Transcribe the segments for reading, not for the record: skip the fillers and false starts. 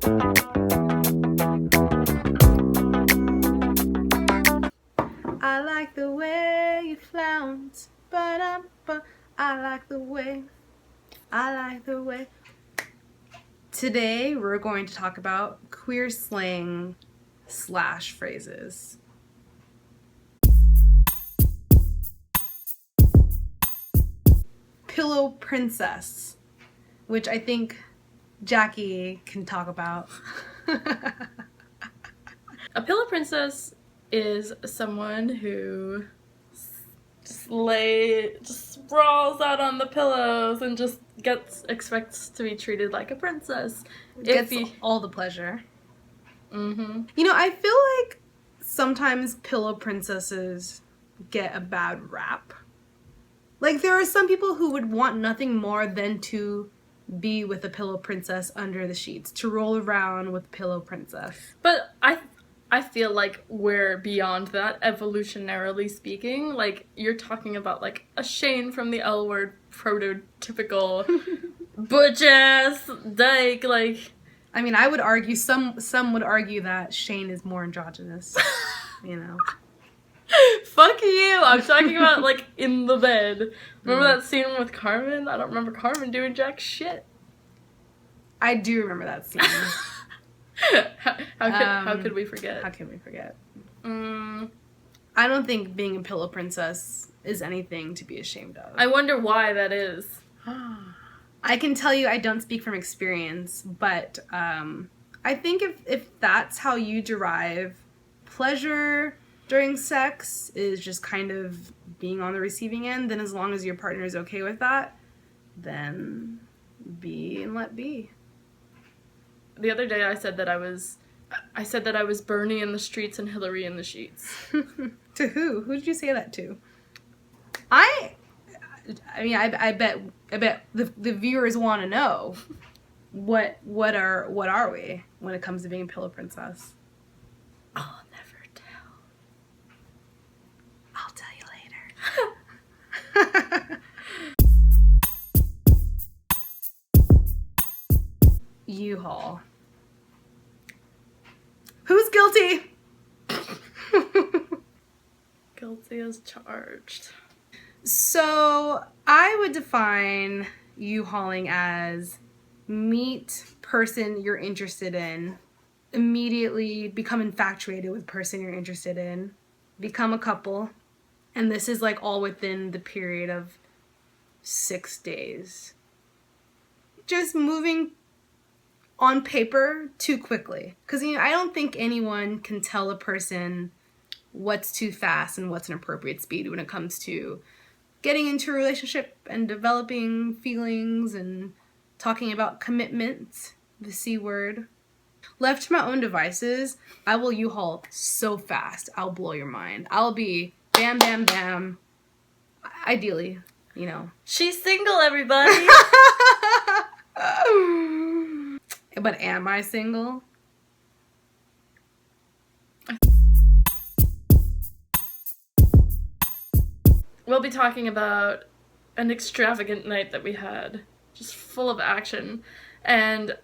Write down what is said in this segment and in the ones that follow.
I like the way you flounce, I like the way, I like the way. Today we're going to talk about queer slang / phrases. Pillow princess, which I think Jackie can talk about. A pillow princess is someone who just sprawls out on the pillows and just expects to be treated like a princess. Gets all the pleasure. Mm-hmm. You know, I feel like sometimes pillow princesses get a bad rap. Like, there are some people who would want nothing more than to be with a pillow princess under the sheets, to roll around with a pillow princess. But I feel like we're beyond that, evolutionarily speaking. Like, you're talking about, like, a Shane from the L Word prototypical butch-ass dyke, like... I mean, I would argue, some would argue that Shane is more androgynous, you know. Fuck you! I'm talking about, like, in the bed. Remember that scene with Carmen? I don't remember Carmen doing jack shit. I do remember that scene. How could we forget? How can we forget? I don't think being a pillow princess is anything to be ashamed of. I wonder why that is. I can tell you I don't speak from experience, but I think if that's how you derive pleasure during sex, is just kind of being on the receiving end, then as long as your partner is okay with that, then be and let be. The other day I said that I was Bernie in the streets and Hillary in the sheets. To who? Who did you say that to? I mean, I bet the viewers want to know what are we when it comes to being a pillow princess? I'll never tell. I'll tell you later. U-Haul. Who's guilty? Guilty as charged. So I would define U-hauling as meet person you're interested in, immediately become infatuated with person you're interested in, become a couple, and this is like all within the period of 6 days. Just moving on paper too quickly. Because, you know, I don't think anyone can tell a person what's too fast and what's an appropriate speed when it comes to getting into a relationship and developing feelings and talking about commitment, the C word. Left to my own devices, I will U-haul so fast. I'll blow your mind. I'll be bam, bam, bam. Ideally, you know. She's single, everybody! But am I single? We'll be talking about an extravagant night that we had, just full of action, and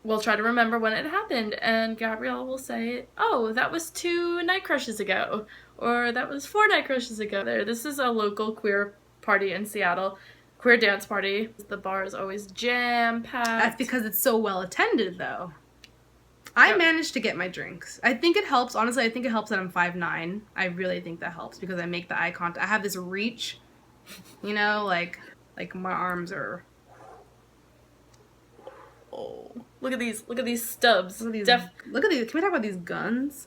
we'll try to remember when it happened, and Gabrielle will say, oh, that was 2 night crushes ago, or that was 4 night crushes ago. This is a local queer party in Seattle, queer dance party. The bar is always jam-packed. That's because it's so well attended, though. I managed to get my drinks. I think it helps. Honestly, I think it helps that I'm 5'9". I really think that helps because I make the eye contact. I have this reach, you know, like my arms are... Oh, look at these stubs. Look at these. Can we talk about these guns?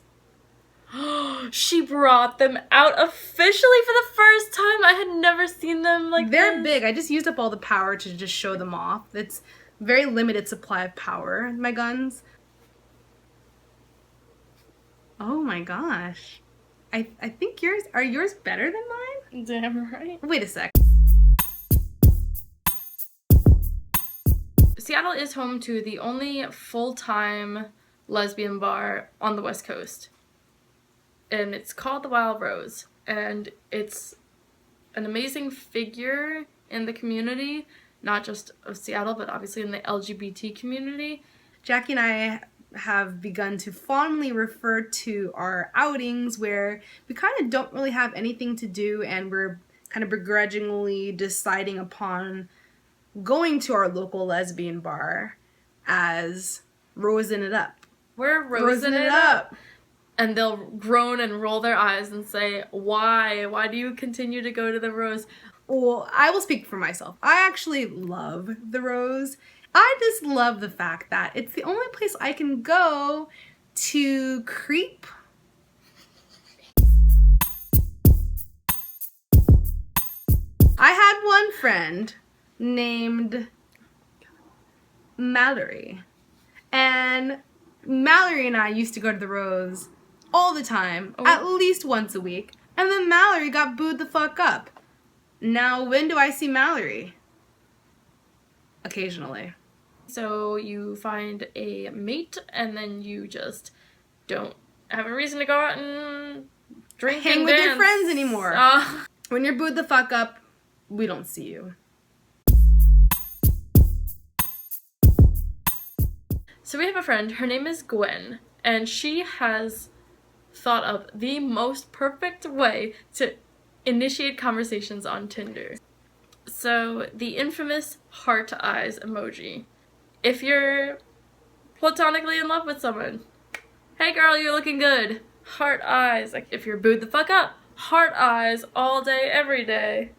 She brought them out officially for the first time. I had never seen them like They're big. I just used up all the power to just show them off. It's very limited supply of power, my guns. Oh my gosh. I think yours better than mine? Damn right. Wait a sec. Seattle is home to the only full-time lesbian bar on the West Coast. And it's called the Wild Rose. And it's an amazing figure in the community, not just of Seattle, but obviously in the LGBT community. Jackie and I have begun to fondly refer to our outings where we kind of don't really have anything to do and we're kind of begrudgingly deciding upon going to our local lesbian bar as rosing it up. We're rosing it up. And they'll groan and roll their eyes and say, why? Why do you continue to go to the Rose? Well, I will speak for myself. I actually love the Rose. I just love the fact that it's the only place I can go to creep. I had one friend named Mallory. And Mallory and I used to go to the Rose all the time, at least once a week. And then Mallory got booed the fuck up. Now, when do I see Mallory? Occasionally. So you find a mate and then you just don't have a reason to go out and drink Hang and with dance. your friends anymore. When you're booed the fuck up, we don't see you. So we have a friend, her name is Gwen, and she has thought of the most perfect way to initiate conversations on Tinder. So the infamous heart eyes emoji. If you're platonically in love with someone, hey girl, you're looking good. Heart eyes. Like if you're booed the fuck up, heart eyes all day, every day.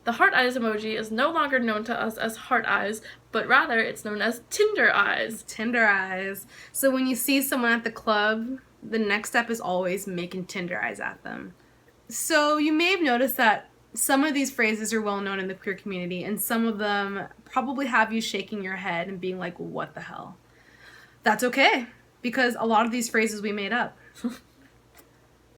The heart eyes emoji is no longer known to us as heart eyes, but rather it's known as Tinder eyes. Tinder eyes. So when you see someone at the club, the next step is always making Tinder eyes at them. So you may have noticed that some of these phrases are well known in the queer community, and some of them probably have you shaking your head and being like, what the hell? That's okay, because a lot of these phrases we made up.